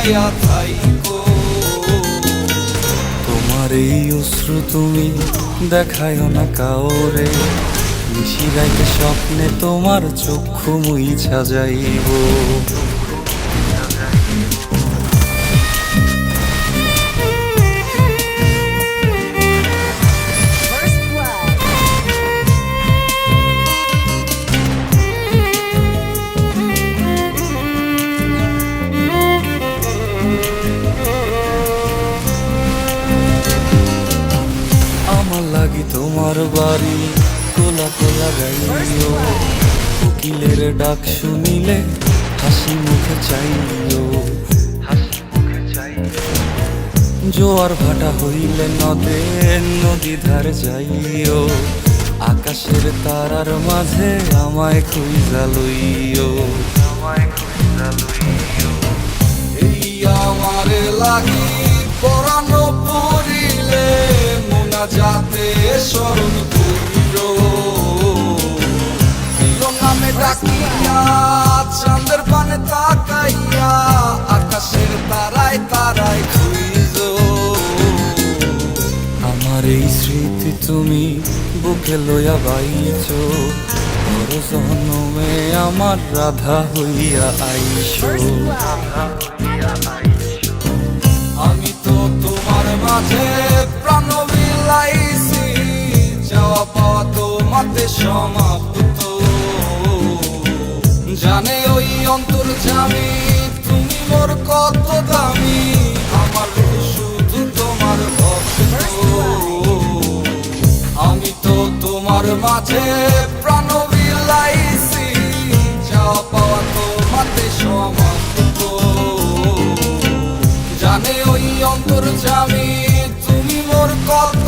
লুকাইয়া থাইকো। তোমার এই অশ্রু তুমি দেখায়ও না কাউরে, নিশি রাইতে স্বপ্নে তোমার চক্ষু মুইছা যাইব। আমার লাগি তোমার বাড়ি কোলা কোলা গাইও, কোকিলের ডাক শুনিলে হাসি মুখে চাইও। জোয়ার ভাটা হইলে নদে নদী ধার যাইও, আকাশের তারার মাঝে আমায় খুঁজা লইও। এই আমারে লাগি পরানো পড়িলে মোনাজাতে স্মরণ করিও। প্রিয় নামে ডাকিয়া চাঁদের পানে তাকাইয়া আকাশের তারায় তারায় খুঁজো। আমার এই স্মৃতি তুমি বুকে লইয়া বাইছো, বড় জনমে আমার রাধা হইয়া আইসো। আমি তো তোমার মাঝে প্রাণ বিলাইছি, যাওয়া পাওয়া তোমাতে সমাপ্ত। জানে ওই অন্তর্যামী তুমি মোর কত দামি, আমার শুধু তোমার ভক্ত। আমি তো তোমার মাঝে প্রাণ বিলাইছি, যাওয়া পাওয়া তোমাতে সমাপ্ত। জানে ওই অন্তর্যামী তুমি মোর কত